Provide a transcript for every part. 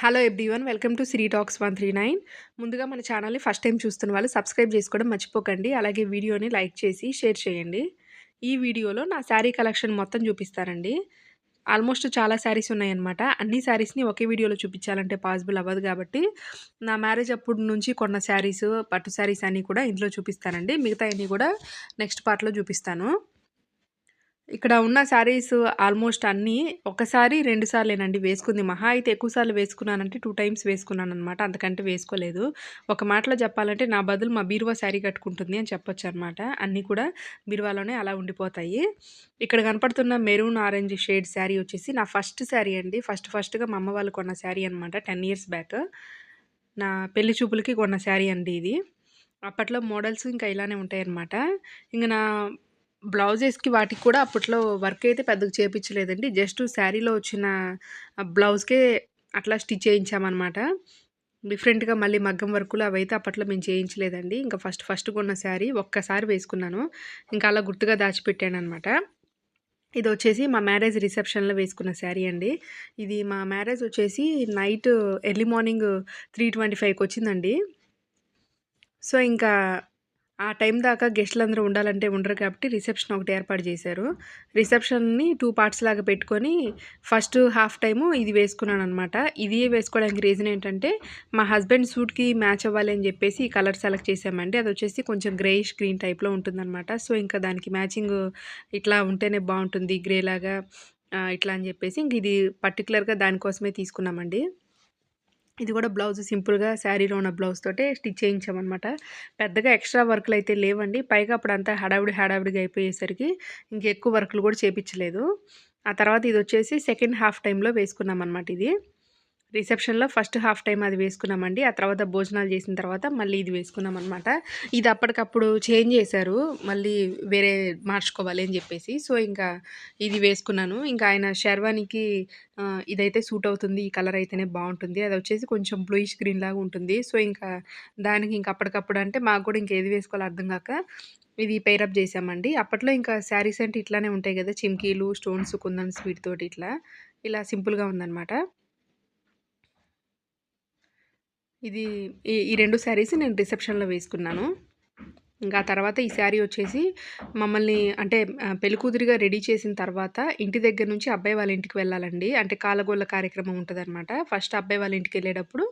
Hello everyone. Welcome to Siri talks 139. ముందుగా మన ఛానల్‌ని ఫస్ట్ టైమ్ చూస్తున్న వాళ్ళు సబ్స్క్రైబ్ చేసుకోవడం మర్చిపోకండి. అలాగే వీడియోని లైక్ చేసి షేర్ చేయండి. ఈ వీడియోలో నా శారీ కలెక్షన్ మొత్తం చూపిస్తానండి. ఆల్మోస్ట్ చాలా శారీస్ ఉన్నాయన్నమాట. అన్ని శారీస్‌ని ఒకే వీడియోలో చూపించాలంటే పాసిబుల్ అవ్వదు కాబట్టి, నా మ్యారేజ్ అప్పుడు నుంచి కొన్న శారీస్, పట్టు శారీస్ అన్నీ కూడా ఇందులో చూపిస్తానండి. మిగతాయన్నీ కూడా నెక్స్ట్ పార్ట్‌లో చూపిస్తాను. ఇక్కడ ఉన్న శారీస్ ఆల్మోస్ట్ అన్నీ ఒకసారి, 2 సార్లేనండి వేసుకుంది. మహా అయితే ఎక్కువ సార్లు వేసుకున్నానంటే 2 టైమ్స్ వేసుకున్నాననమాట. అంతకంటే వేసుకోలేదు. ఒక మాటలో చెప్పాలంటే నా బదులు మా బీరువా శారీ కట్టుకుంటుంది అని చెప్పొచ్చనమాట. అన్నీ కూడా బీరువాలోనే అలా ఉండిపోతాయి. ఇక్కడ కనపడుతున్న మెరూన్ ఆరెంజ్ షేడ్ శారీ వచ్చేసి నా ఫస్ట్ శారీ అండి. ఫస్ట్‌గా మా అమ్మ వాళ్ళు కొన్న శారీ అనమాట 10 ఇయర్స్ బ్యాక్. నా పెళ్లి చూపులకి కొన్న శారీ అండి ఇది. అప్పట్లో మోడల్స్ ఇంకా ఇలానే ఉంటాయన్నమాట. ఇంక నా బ్లౌజెస్‌కి వాటికి కూడా అప్పట్లో వర్క్ అయితే పెద్దగా చేపిచ్చలేదండి. జస్ట్ శారీలో వచ్చిన బ్లౌజ్‌కే అట్లా స్టిచ్ చేయించామనమాట. డిఫరెంట్‌గా మళ్ళీ మగ్గం వర్కులు అవైతే అప్పట్లో మేము చేయించలేదండి. ఇంకా ఫస్ట్ కొన్న శారీ ఒక్కసారి వేసుకున్నాను. ఇంకా అలా గుర్తుగా దాచిపెట్టాననమాట. ఇదొచ్చేసి మా మ్యారేజ్ రిసెప్షన్‌లో వేసుకున్న శారీ అండి. ఇది మా మ్యారేజ్ వచ్చేసి నైట్ ఎర్లీ మార్నింగ్ 3:25కొచ్చిందండి. సో, ఇంకా ఆ టైం దాకా గెస్ట్‌లందరూ ఉండాలంటే ఉండరు కాబట్టి రిసెప్షన్ ఒకటి ఏర్పాటు చేశారు. రిసెప్షన్‌ని 2 పార్ట్స్ లాగా పెట్టుకొని ఫస్ట్ హాఫ్ టైము ఇది వేసుకున్నాననమాట. ఇది వేసుకోవడానికి రీజన్ ఏంటంటే, మా హస్బెండ్ సూట్‌కి మ్యాచ్ అవ్వాలి అని చెప్పేసి ఈ కలర్ సెలెక్ట్ చేశామండి. అదొచ్చేసి కొంచెం గ్రేయిష్ గ్రీన్ టైప్‌లో ఉంటుందనమాట. సో, ఇంకా దానికి మ్యాచింగ్ ఇట్లా ఉంటేనే బావుంటుంది గ్రేలాగా ఇట్లా అని చెప్పేసి ఇంక ఇది పర్టిక్యులర్‌గా దానికోసమే తీసుకున్నామండి. ఇది కూడా బ్లౌజ్ సింపుల్‌గా శారీలో ఉన్న బ్లౌజ్ తోటే స్టిచ్ చేయించామనమాట. పెద్దగా ఎక్స్‌ట్రా వర్కులయితే లేవండి. పైగా అప్పుడంతా హడావిడిగా అయిపోయేసరికి ఇంకెక్కువ వర్కులు కూడా చేపిచ్చలేదు. ఆ తర్వాత ఇదొచ్చేసి సెకండ్ హాఫ్ టైమ్‌లో వేసుకున్నామనమాట ఇది. రిసెప్షన్‌లో ఫస్ట్ హాఫ్ టైమ్ అది వేసుకున్నామండి. ఆ తర్వాత భోజనాలు చేసిన తర్వాత మళ్ళీ ఇది వేసుకున్నామనమాట. ఇది అప్పటికప్పుడు చేంజ్ చేశారు. మళ్ళీ వేరే మార్చుకోవాలి అని జెప్పేసి. సో, ఇంకా ఇది వేసుకున్నాను. ఇంకా ఆయన షెర్వానీకి ఇదైతే సూట్ అవుతుంది. ఈ కలర్ అయితేనే బావుంటుంది. అదొచ్చేసి కొంచెం బ్లూయిష్ గ్రీన్ లాగా ఉంటుంది. సో, ఇంకా దానికి ఇంక అప్పటికప్పుడు అంటే మాకు గూడా ఇంకేది వేసుకోవాలో అర్థం గాక ఇది పెయిరప్ జేశామండి. అప్పట్లో ఇంకా శారీస్ అంటే ఇట్లానే ఉంటాయి గదా! చిమ్కీలు, స్టోన్స్, కుందన్స్ వీటితోటి ఇట్లా. ఇలా సింపుల్‌గా ఉందనమాట. ఇది ఈ 2 శారీస్ నేను రిసెప్షన్‌లో వేసుకున్నాను. ఇంకా ఆ తర్వాత ఈ శారీ వచ్చేసి మమ్మల్ని అంటే పెళ్ళికూతురిగా రెడీ చేసిన తర్వాత ఇంటి దగ్గర నుంచి అబ్బాయి వాళ్ళ ఇంటికి వెళ్ళాలండి. అంటే కాలగోల కార్యక్రమం ఉంటదనమాట. ఫస్ట్ అబ్బాయి వాళ్ళ ఇంటికెళ్ళేటప్పుడు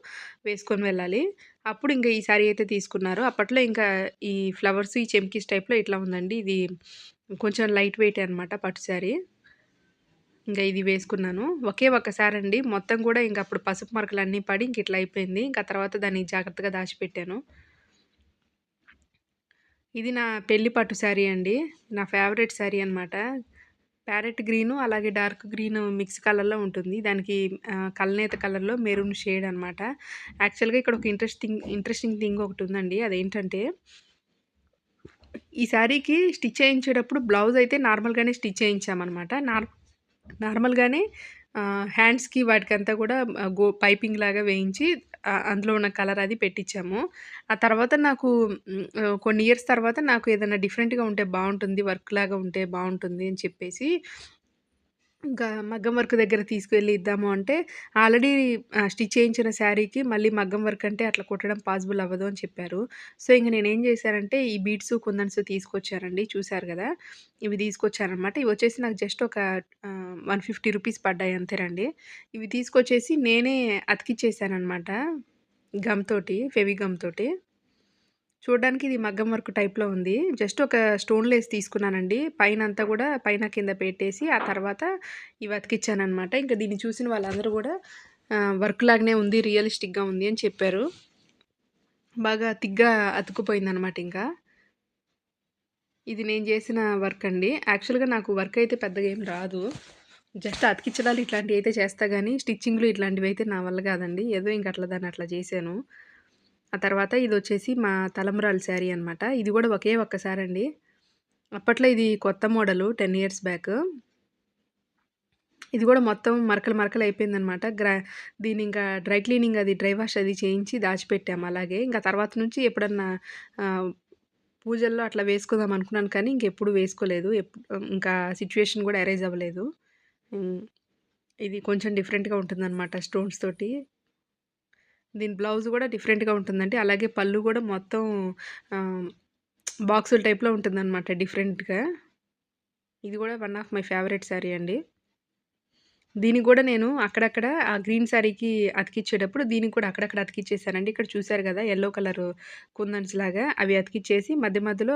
వేసుకొని వెళ్ళాలి. అప్పుడు ఇంక ఈ శారీ అయితే తీసుకున్నారు. అప్పట్లో ఇంకా ఈ ఫ్లవర్స్, ఈ చెమ్కీస్ టైప్‌లో ఇట్లా ఉందండి. ఇది కొంచెం లైట్ వెయిటే అనమాట పట్టు శారీ. ఇంకా ఇది వేసుకున్నాను. ఒకే ఒక్కసారండి. మొత్తం కూడా ఇంక అప్పుడు పసుపు మరకలన్నీ పడి ఇంక ఇట్లా అయిపోయింది. ఇంకా తర్వాత దాన్ని జాగ్రత్తగా దాచిపెట్టాను. ఇది నా పెళ్లి పట్టు శారీ అండి. నా ఫేవరెట్ శారీ అనమాట. ప్యారెట్ గ్రీను, అలాగే డార్క్ గ్రీను మిక్స్ కలర్‌లో ఉంటుంది. దానికి కల్నేత కలర్‌లో మెరూన్ షేడ్ అనమాట. యాక్చువల్‌గా ఇక్కడ ఒక ఇంట్రెస్టింగ్ థింగ్ ఒకటుందండి. అదేంటంటే, ఈ శారీకి స్టిచ్ చేయించేటప్పుడు బ్లౌజ్ అయితే నార్మల్‌గానే స్టిచ్ చేయించామనమాట. నార్మల్‌గానే హ్యాండ్స్‌కి వాటికంతా కూడా పైపింగ్ లాగా వేయించి అందులో ఉన్న కలర్ అది పెట్టించాము. ఆ తర్వాత నాకు కొన్ని ఇయర్స్ తర్వాత నాకు ఏదైనా డిఫరెంట్‌గా ఉంటే బావుంటుంది. వర్క్ లాగా ఉంటే బావుంటుంది అని చెప్పేసి ఇంకా మగ్గం వర్క్ దగ్గర తీసుకెళ్ళి ఇద్దాము అంటే ఆల్రెడీ స్టిచ్ చేయించిన శారీకి మళ్ళీ మగ్గం వర్క్ అంటే అట్లా కుట్టడం పాసిబుల్ అవ్వదు అని చెప్పారు. సో, ఇంక నేనేం చేశానంటే ఈ బీడ్స్, కుందన్స్ తీసుకొచ్చానండి. చూసారు గదా! ఇవి తీసుకొచ్చాననమాట. ఇవొచ్చేసి నాకు జస్ట్ ఒక 150 రూపీస్ పడ్డాయి అంతేనండి. ఇవి తీసుకొచ్చేసి నేనే అతికిచ్చేసాననమాట గమ్ తోటి, ఫెవి గమ్ తోటి. చూడ్డానికి ఇది మగ్గం వర్క్ టైప్‌లో ఉంది. జస్ట్ ఒక స్టోన్ లేస్ తీసుకున్నానండి. పైనంతా గూడా పైన కింద పెట్టేసి, ఆ తర్వాత ఇవి అతికిచ్చాననమాట. ఇంక దీన్ని చూసిన వాళ్ళందరూ గూడా వర్క్ లాగానే ఉంది, రియలిస్టిక్‌గా ఉంది అని చెప్పారు. బాగా థిక్‌గా అతుక్కుపోయిందనమాట ఇంకా. ఇది నేను జేసిన వర్క్ అండి. యాక్చువల్‌గా నాకు వర్క్ అయితే పెద్దగా ఏం రాదు. జస్ట్ అతికిచ్చడాలు ఇట్లాంటియయితే చేస్తా గానీ, స్టిచ్చింగ్‌లు ఇట్లాంటివయితే నా వల్ల గాదండి. ఏదో ఇంక అట్లా దాన్ని అట్లా జేశాను. ఆ తర్వాత ఇదొచ్చేసి మా తలంబ్రాలు శారీ అనమాట. ఇది గూడా ఒకే ఒక్కసారండి. అప్పట్లో ఇది కొత్త మోడలు 10 ఇయర్స్ బ్యాక్. ఇది గూడా మొత్తం మరకలు మరకలు అయిపోయిందనమాట. దీన్నింకా డ్రై క్లీనింగ్ అది డ్రై వాష్ అది చేయించి దాచిపెట్టాము అలాగే. ఇంక తర్వాత నుంచి ఎప్పుడన్నా ఆహ్, పూజల్లో అట్లా వేసుకుందాం అనుకున్నాను కానీ ఇంకెప్పుడు వేసుకోలేదు. ఇంకా సిట్యుయేషన్ గూడా అరైజ్ అవ్వలేదు. హ్మ్. ఇది కొంచెం డిఫరెంట్‌గా ఉంటుందనమాట స్టోన్స్ తోటి. దీని బ్లౌజ్ గూడా డిఫరెంట్‌గా ఉంటుందండి. అలాగే పళ్ళు గూడా మొత్తం ఆహ్, బాక్సుల టైప్‌లో ఉంటుందనమాట డిఫరెంట్‌గా. ఇది గూడా one of my favourite sari అండి. దీనికి గూడా నేను అక్కడక్కడ ఆ గ్రీన్ శారీకి అతికిచ్చేటప్పుడు దీనికి కూడా అక్కడక్కడ అతికిచ్చేసానండి. ఇక్కడ చూసారు గదా! యెల్లో కలరు కుందన్స్‌లాగా అవి అతికిచ్చేసి మధ్య మధ్యలో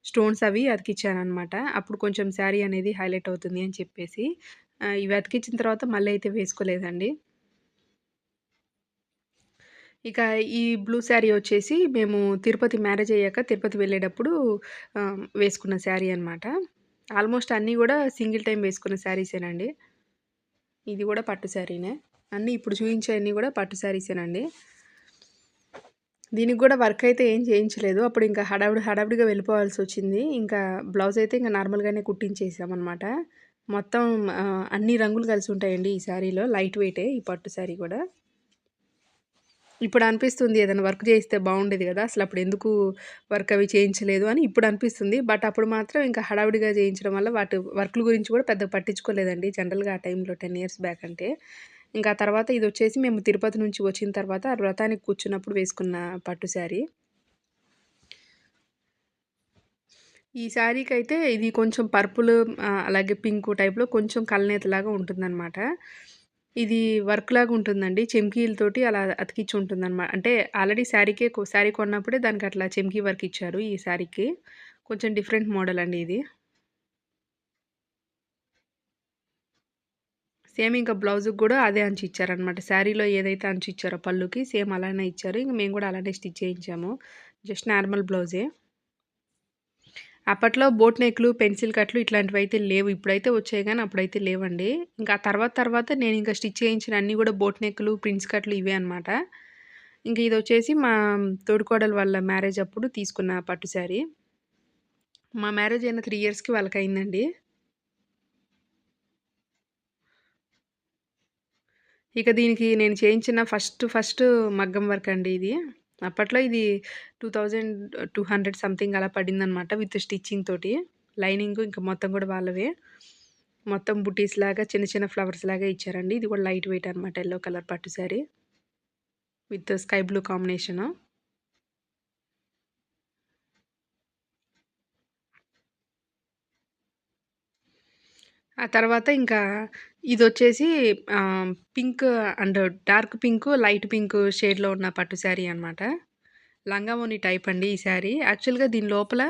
స్టోన్స్ అవి అతికిచ్చాననమాట. అప్పుడు కొంచెం శారీ అనేది హైలైట్ అవుతుంది అని చెప్పేసి. ఇవి అతికిచ్చిన తర్వాత మళ్ళీ అయితే వేసుకోలేదండి. ఇక ఈ బ్లూ శారీ వచ్చేసి మేము తిరుపతి మ్యారేజ్ అయ్యాక తిరుపతి వెళ్ళేటప్పుడు వేసుకున్న శారీ అనమాట. ఆల్మోస్ట్ అన్నీ గూడా సింగిల్ టైమ్ వేసుకున్న శారీసేనండి. ఇది గూడా పట్టు శారీనే. అన్నీ ఇప్పుడు చూయించేయన్నీ గూడా పట్టు శారీసేనండి. దీనికి గూడా వర్క్ అయితే ఏం చేయించలేదు. అప్పుడు ఇంకా హడావిడిగా వెళ్ళిపోవాల్సొచ్చింది. ఇంకా బ్లౌజ్ అయితే ఇంక నార్మల్‌గానే కుట్టించేసామనమాట. మొత్తం అన్ని రంగులు కలిసుంటాయండి ఈ శారీలో. లైట్ వెయిటే ఈ పట్టు శారీ గూడా. ఇప్పుడనిపిస్తుంది ఏదైనా వర్క్ జేయిస్తే బావుండేది గదా! అసలప్పుడెందుకు వర్క్ అవి చేయించలేదు అని ఇప్పుడనిపిస్తుంది. బట్ అప్పుడు మాత్రం ఇంకా హడావిడిగా చేయించడం వల్ల వర్కుల గురించి గూడా పెద్దగా పట్టించుకోలేదండి. జనరల్‌గా ఆ టైంలో 10 ఇయర్స్ బ్యాక్ అంటే. ఇంకా ఆ తర్వాత ఇదొచ్చేసి మేము తిరుపతి నుంచి వచ్చిన తర్వాత ఆ వ్రతానికి కూర్చున్నప్పుడు వేసుకున్న పట్టు శారీ. ఈ శారీకైతే ఇది కొంచెం పర్పుల్ అలాగే పింకు టైప్‌లో కొంచెం కలనేతలాగా ఉంటుందనమాట. ఇది వర్క్‌లాగా ఉంటుందండి. చెమ్కీలతోటి అలా అతికిచ్చి అంటే ఆల్రెడీ శారీ కొన్నప్పుడే దానికట్లా చెమ్కీ వర్క్ ఇచ్చారు ఈ శారీకి. కొంచెం డిఫరెంట్ మోడల్ అండి ఇది. సేమ్ ఇంకా బ్లౌజ్‌కి గూడా అదే అంచు ఇచ్చారనమాట. శారీలో ఏదైతే అంచు ఇచ్చారో పళ్ళుకి సేమ్ అలానే ఇచ్చారు. ఇంక మేము గూడా అలానే స్టిచ్ చేయించాము. జస్ట్ నార్మల్ బ్లౌజే. అప్పట్లో బోట్ నెక్‌లు, పెన్సిల్ కట్లు ఇట్లాంటివైతే లేవు. ఇప్పుడైతే వచ్చాయి గానీ అప్పుడైతే లేవండి. ఇంకా ఆ తర్వాత నేనింక స్టిచ్ చేయించిన అన్నీ గూడా బోట్ నెక్‌లు, ప్రిన్స్ కట్లు ఇవే అనమాట. ఇంక ఇదొచ్చేసి మా తోడికోడలు వాళ్ళ మ్యారేజ్ అప్పుడు తీసుకున్న పట్టు శారీ. మా మ్యారేజ్ అయిన 3 ఇయర్స్‌కి వాళ్ళకయిందండి. ఇక దీనికి నేను చేయించిన ఫస్ట్ మగ్గం వర్క్ అండి ఇది. అప్పట్లో ఇది 2200 సంథింగ్ అలా పడిందనమాట విత్ స్టిచ్చింగ్ తోటి. లైనింగు ఇంక మొత్తం గూడా వాళ్ళవే. మొత్తం బుటీస్‌లాగా చిన్న చిన్న ఫ్లవర్స్‌లాగా ఇచ్చారండి. ఇది కూడా లైట్ వెయిట్ అనమాట. యెల్లో కలర్ పట్టు sari with sky blue combination. ఆ తర్వాత ఇంకా ఇదొచ్చేసి pink and dark pink, light pink షేడ్‌లో ఉన్న పట్టు శారీ అనమాట. లంగావోణి టైప్ అండి ఈ శారీ. యాక్చువల్‌గా దీని లోపల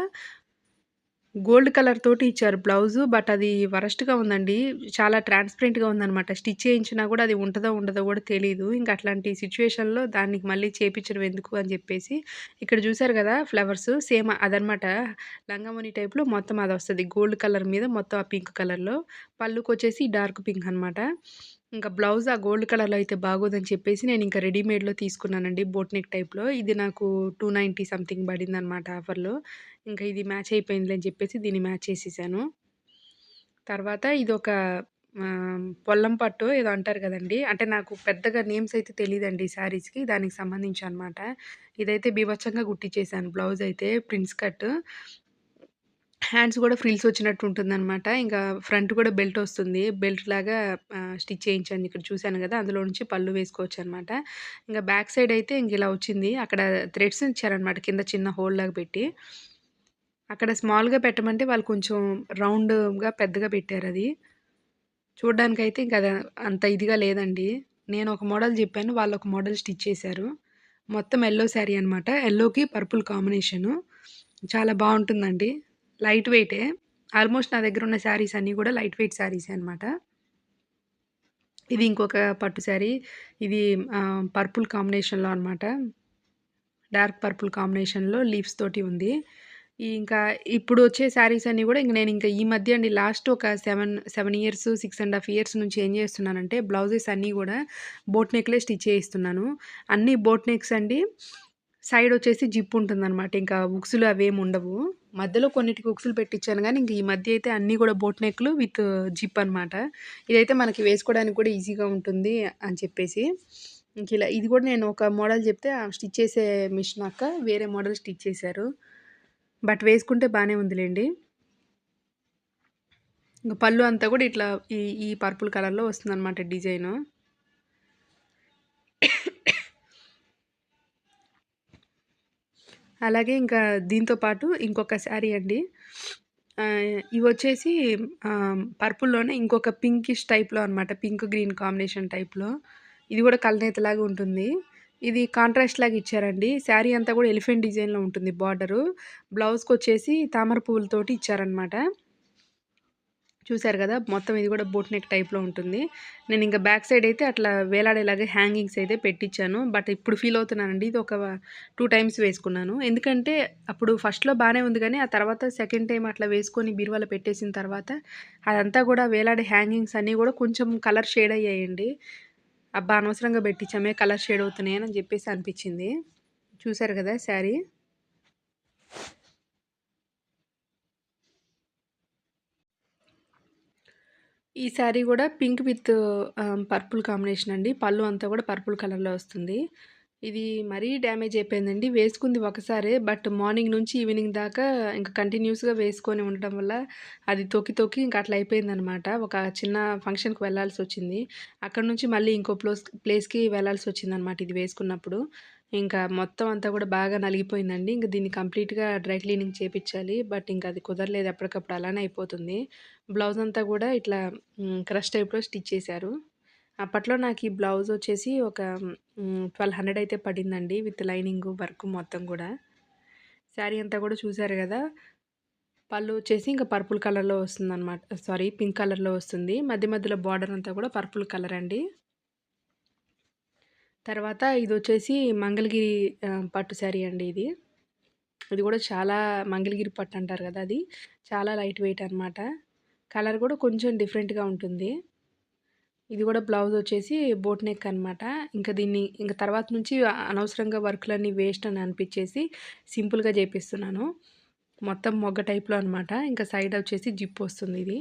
గోల్డ్ కలర్ తోటి ఇచ్చారు బ్లౌజు. బట్ అది వరస్ట్‌గా ఉందండి. చాలా ట్రాన్స్‌పరెంట్‌గా ఉందనమాట. స్టిచ్ చేయించినా గూడా అది ఉంటదో, ఉండదో గూడా తెలీదు. ఇంక అట్లాంటి సిట్యుయేషన్‌లో దానికి మళ్ళీ చేపిచ్చడం ఎందుకు అని జెప్పేసి, ఇక్కడ జూసారు గదా! ఫ్లవర్సు సేమ్ అదనమాట. లంగావోణి టైప్‌లో మొత్తం అదొస్తది. గోల్డ్ కలర్ మీద మొత్తం ఆ పింక్ కలర్‌లో. పళ్ళుకొచ్చేసి డార్క్ పింక్ అనమాట. ఇంకా బ్లౌజ్ ఆ గోల్డ్ కలర్‌లో అయితే బాగోదని చెప్పేసి నేనింక రెడీమేడ్‌లో తీసుకున్నానండి. బోట్ నెక్ టైప్‌లో. ఇది నాకు 290 సంథింగ్ పడిందనమాట ఆఫర్‌లో. ఇంకా ఇది మ్యాచ్ అయిపోయిందిలే అని చెప్పేసి దీన్ని మ్యాచ్ చేసేసాను. తర్వాత ఇదొక పొల్లం పట్టో ఏదో అంటారు గదండీ! అంటే నాకు పెద్దగా నేమ్స్ అయితే తెలీదండి శారీస్‌కి. దానికి సంబంధించి అనమాట. ఇదైతే బీభత్సంగా కుట్టిచ్చేసాను బ్లౌజ్ అయితే ప్రిన్స్ కట్. హ్యాండ్స్ గూడా ఫ్రిల్స్ వచ్చినట్టు ఉంటుందనమాట. ఇంకా ఫ్రంట్ గూడా బెల్టొస్తుంది. బెల్ట్‌లాగా స్టిచ్ చేయించాను. ఇక్కడ చూసాను గదా! అందులో నుంచి పళ్ళు వేసుకోవచ్చనమాట. ఇంక బ్యాక్ సైడ్ అయితే ఇంకిలా వచ్చింది. అక్కడ థ్రెడ్స్ ఇచ్చారనమాట కింద చిన్న హోల్‌లాగా పెట్టి. అక్కడ స్మాల్‌గా పెట్టమంటే వాళ్ళు కొంచెం రౌండ్‌గా పెద్దగా పెట్టారది. చూడ్డానికైతే ఇంక అది అంత ఇదిగా లేదండి. నేనొక మోడల్ జెప్పాను. వాళ్ళొక మోడల్ స్టిచ్ చేశారు. మొత్తం యెల్లో శారీ అనమాట. యెల్లోకి పర్పుల్ కాంబినేషను. చాలా బావుంటుందండి. లైట్ వెయిటే. ఆల్మోస్ట్ నా దగ్గరున్న శారీస్ అన్నీ గూడా లైట్ వెయిట్ శారీసే అనమాట. ఇది ఇంకొక పట్టు శారీ. ఇది పర్పుల్ కాంబినేషన్‌లో అనమాట. డార్క్ పర్పుల్ కాంబినేషన్‌లో లీవ్స్ తోటి ఉంది. ఇంకా ఇప్పుడొచ్చే శారీస్ అన్నీ గూడా నేనింక ఈ మధ్య అండి లాస్ట్ ఒక 7 ఇయర్స్, 6 ½ ఇయర్స్ నుంచి ఏం జేస్తున్నానంటే బ్లౌజెస్ అన్నీ గూడా బోట్ నెక్‌లే స్టిచ్ చేయిస్తున్నాను. అన్నీ బోట్ నెక్స్ అండి. సైడొచ్చేసి జిప్ ఉంటుందనమాట. ఇంకా ఉక్సులు అవేముండవు. మధ్యలో కొన్నిటికి ఉక్సులు పెట్టించాను గానీ, ఇంక ఈ మధ్య అయితే అన్నీ గూడా బోట్ నెక్‌లు విత్ జిప్ అనమాట. ఇదైతే మనకి వేసుకోవడానికి కూడా ఈజీగా ఉంటుంది అని చెప్పేసి. ఇంకిలా ఇది గూడా నేను ఒక మోడల్ జెప్తే స్టిచ్ చేసే మిషన్ అక్క వేరే మోడల్ స్టిచ్ చేశారు. బట్ వేసుకుంటే బానే ఉందిలెండి. ఇంక పళ్ళు అంతా గూడా ఇట్లా ఈ ఈ పర్పుల్ కలర్‌లో వస్తుందనమాట డిజైను. అలాగే ఇంకా దీంతో పాటు ఇంకొక శారీ అండి. ఇవొచ్చేసి పర్పుల్‌లోనే ఇంకొక పింకిష్ టైప్‌లో అనమాట. పింక్, గ్రీన్ కాంబినేషన్ టైప్‌లో. ఇది గూడా కలనేతలాగా ఉంటుంది. ఇది కాంట్రాస్ట్ లాగా ఇచ్చారండి. శారీ అంతా గూడా ఎలిఫెంట్ డిజైన్‌లో ఉంటుంది బార్డరు. బ్లౌజ్‌కొచ్చేసి తామర పువ్వులతోటి ఇచ్చారనమాట. చూసారు గదా! మొత్తం ఇది గూడా బోట్ నెక్ టైప్‌లో ఉంటుంది. నేనింక బ్యాక్ సైడ్ అయితే అట్లా వేలాడేలాగా హ్యాంగింగ్స్ అయితే పెట్టిచ్చాను. బట్ ఇప్పుడు ఫీల్ అవుతున్నానండి. ఇది ఒక 2 టైమ్స్ వేసుకున్నాను. ఎందుకంటే అప్పుడు ఫస్ట్‌లో బానే ఉంది గానీ, ఆ తర్వాత సెకండ్ టైమ్ అట్లా వేసుకొని బీరువాలో పెట్టేసిన తర్వాత అదంతా గూడా వేలాడే హ్యాంగింగ్స్ అన్నీ గూడా కొంచెం కలర్ షేడ్ అయ్యాయండి. అబ్బా! అనవసరంగా పెట్టించామే కలర్ షేడ్ అవుతున్నాయని జెప్పేసి అనిపిచ్చింది. చూసారు గదా! శారీ. ఈ శారీ గూడా పింక్ విత్ పర్పుల్ కాంబినేషన్ అండి. పళ్ళు అంతా గూడా పర్పుల్ కలర్‌లో వస్తుంది. ఇది మరీ డ్యామేజ్ అయిపోయిందండి. వేసుకుంది ఒకసారే. బట్ మార్నింగ్ నుంచి ఈవినింగ్ దాకా ఇంక కంటిన్యూస్‌గా వేసుకొని ఉండటం వల్ల అది తొక్కి, తొక్కి ఇంక అట్లా అయిపోయిందనమాట. ఒక చిన్న ఫంక్షన్‌కి వెళ్ళాల్సొచ్చింది. అక్కడి నుంచి మళ్ళీ ఇంకో ప్లేస్‌కి వెళ్ళాల్సొచ్చిందనమాట ఇది వేసుకున్నప్పుడు. ఇంకా మొత్తం అంతా గూడా బాగా నలిగిపోయిందండి. ఇంక దీన్ని కంప్లీట్‌గా డ్రై క్లీనింగ్ చేపిచ్చాలి. బట్ ఇంక అది కుదరలేదు. ఎప్పటికప్పుడు అలానే అయిపోతుంది. బ్లౌజ్ అంతా గూడా ఇట్లా క్రష్ టైప్‌లో స్టిచ్ చేశారు. అప్పట్లో నాకీ బ్లౌజొచ్చేసి ఒక 1200 అయితే పడిందండి. విత్ లైనింగు, వర్క్ మొత్తం గూడా. శారీ అంతా గూడా చూసారు గదా! పళ్ళు వచ్చేసి ఇంక పర్పుల్ కలర్‌లో వస్తుందనమాట. సారీ పింక్ కలర్‌లో వస్తుంది. మధ్య మధ్యలో బార్డర్ అంతా గూడా పర్పుల్ కలర్ అండి. తర్వాత ఇదొచ్చేసి మంగళగిరి పట్టు శారీ అండి ఇది. ఇది గూడా చాలా మంగళగిరి పట్టు అంటారు గదా! అది. చాలా లైట్ వెయిట్ అనమాట. కలర్ గూడా కొంచెం డిఫరెంట్‌గా ఉంటుంది. ఇది గూడా బ్లౌజొచ్చేసి బోట్ నెక్ అనమాట. దీన్ని ఇంక తర్వాత నుంచి అనవసరంగా వర్కులన్నీ వేస్ట్ అని అనిపిచ్చేసి సింపుల్‌గా జేపిస్తున్నాను. మొత్తం మొగ్గ టైప్‌లో అనమాట. ఇంకా సైడొచ్చేసి జిప్పొస్తుందిది.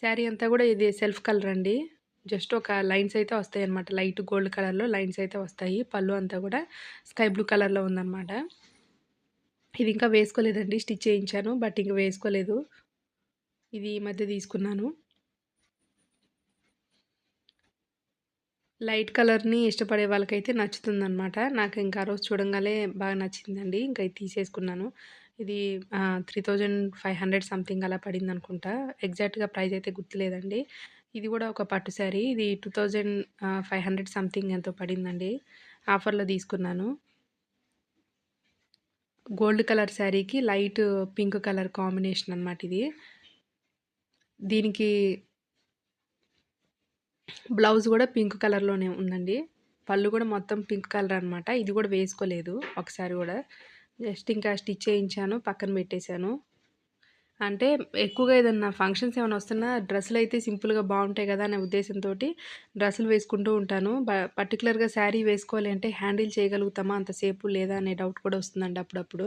శారీ అంతా గూడా ఇది సెల్ఫ్ కలరండి. జస్ట్ ఒక లైన్స్ అయితే వస్తాయన్నమాట. లైట్ గోల్డ్ కలర్‌లో లైన్స్ అయితే వస్తాయి. పళ్ళు అంతా గూడా స్కై బ్లూ కలర్‌లో ఉందనమాట. ఇది ఇంకా వేసుకోలేదండి. స్టిచ్ చేయించాను. బట్ ఇంక వేసుకోలేదు. ఇది ఈ మధ్య తీసుకున్నాను. లైట్ కలర్‌ని ఇష్టపడే వాళ్ళకైతే నచ్చుతుందనమాట. నాకు ఇంకా ఆ రోజు చూడంగానే బాగా నచ్చిందండి. ఇంకా ఇది తీసేసుకున్నాను. ఇది 3500 సంథింగ్ అలా పడిందనుకుంటా. ఎగ్జాక్ట్‌గా ప్రైస్ అయితే గుర్తులేదండి. ఇది గూడా ఒక పట్టు శారీ. ఇది 2500 సంథింగ్ ఎంతో పడిందండి. ఆఫర్‌లో తీసుకున్నాను. గోల్డ్ కలర్ శారీకి లైట్ పింక్ కలర్ కాంబినేషన్ అనమాట ఇది. దీనికి బ్లౌజ్ గూడా పింక్ కలర్‌లోనే ఉందండి. పళ్ళు గూడా మొత్తం పింక్ కలర్ అనమాట. ఇది గూడా వేసుకోలేదు ఒకసారి గూడా. జస్ట్ ఇంకా స్టిచ్ చేయించాను. పక్కన పెట్టేశాను. అంటే ఎక్కువగా ఏదన్నా ఫంక్షన్స్ ఏమైనా వస్తున్నా డ్రెస్సులయితే సింపుల్‌గా బావుంటాయి గదా! అనే ఉద్దేశంతోటి డ్రెస్సులు వేసుకుంటూ ఉంటాను. పర్టిక్యులర్‌గా శారీ వేసుకోవాలి అంటే హ్యాండిల్ చేయగలుగుతామా అంతసేపు లేదా అనే డౌట్ కూడా వస్తుందండి అప్పుడప్పుడు.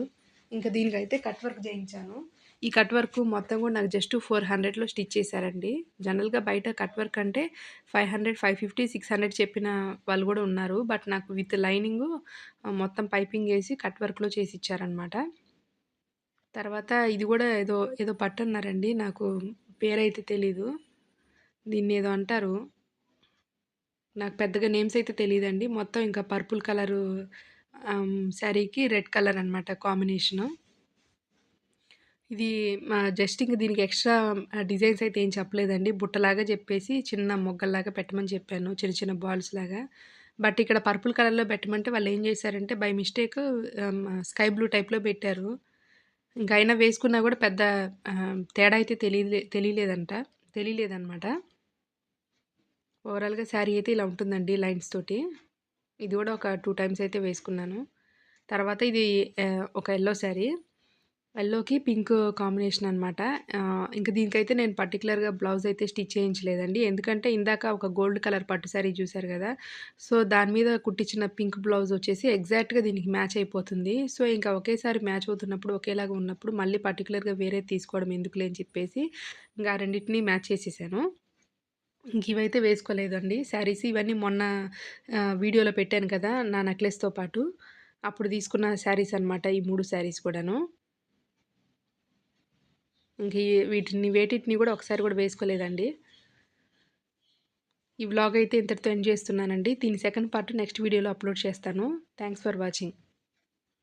ఇంకా దీనికైతే కట్ వర్క్ చేయించాను. ఈ కట్ వర్క్ మొత్తం కూడా నాకు జస్ట్ 400లో స్టిచ్ చేశారండి. జనరల్‌గా బయట కట్ వర్క్ అంటే 500, 550, 600 చెప్పిన వాళ్ళు గూడా ఉన్నారు. బట్ నాకు విత్ లైనింగు మొత్తం పైపింగేసి కట్ వర్క్‌లో చేసిచ్చారనమాట. తర్వాత ఇది గూడా ఏదో పట్టన్నారండి. నాకు పేరైతే తెలీదు. దీన్నేదో అంటారు. నాకు పెద్దగా నేమ్స్ అయితే తెలీదండి. మొత్తం ఇంకా పర్పుల్ కలరు శారీకి రెడ్ కలర్ అనమాట కాంబినేషను. ఇది జస్ట్ ఇంక దీనికి ఎక్స్‌ట్రా డిజైన్స్ అయితే ఏం చెప్పలేదండి. బుట్టలాగా జెప్పేసి చిన్న మొగ్గల్లాగా పెట్టమని చెప్పాను. చిన్న చిన్న బాల్స్‌లాగా. బట్ ఇక్కడ పర్పుల్ కలర్‌లో పెట్టమంటే వాళ్ళేం జేశారంటే బై మిస్టేక్ స్కై బ్లూ టైప్‌లో పెట్టారు. ఇంక అయినా వేసుకున్నా గూడా పెద్ద తేడా అయితే తెలియలేదనమాట. ఓవరాల్‌గా శారీ అయితే ఇలా ఉంటుందండి లైన్స్ తోటి. ఇది గూడా ఒక 2 టైమ్స్ అయితే వేసుకున్నాను. తర్వాత ఇది ఒక యెల్లో శారీ. యెల్లోకి పింక్ కాంబినేషన్ అనమాట. ఇంక దీనికైతే నేను పర్టిక్యులర్‌గా బ్లౌజ్ అయితే స్టిచ్ చేయించలేదండి. ఎందుకంటే ఇందాక ఒక గోల్డ్ కలర్ పట్టు శారీ చూసారు గదా! సో, దాని మీద కుట్టించిన పింక్ బ్లౌజ్ వచ్చేసి ఎగ్జాక్ట్‌గా దీనికి మ్యాచ్ అయిపోతుంది. సో, ఇంకా ఒకేసారి మ్యాచ్ అవుతున్నప్పుడు, ఒకేలాగా ఉన్నప్పుడు మళ్ళీ పర్టిక్యులర్‌గా వేరేది తీసుకోవడం ఎందుకులే అని చెప్పేసి, ఇంక ఆ రెండిటిని మ్యాచ్ చేసేసాను. ఇంకివైతే వేసుకోలేదండి. శారీస్ ఇవన్నీ మొన్న వీడియోలో పెట్టాను కదా! నా నెక్లెస్‌తో పాటు. అప్పుడు తీసుకున్న శారీస్ అనమాట. ఈ 3 శారీస్ కూడాను. వేటిటిని గూడా ఒకసారి గూడా వేసుకోలేదండి. ఈ వ్లాగ్ అయితే ఇంతటితో ఎండ్ చేస్తున్నానండి. దీని సెకండ్ పార్ట్ నెక్స్ట్ వీడియోలో అప్‌లోడ్ చేస్తాను. Thanks for watching.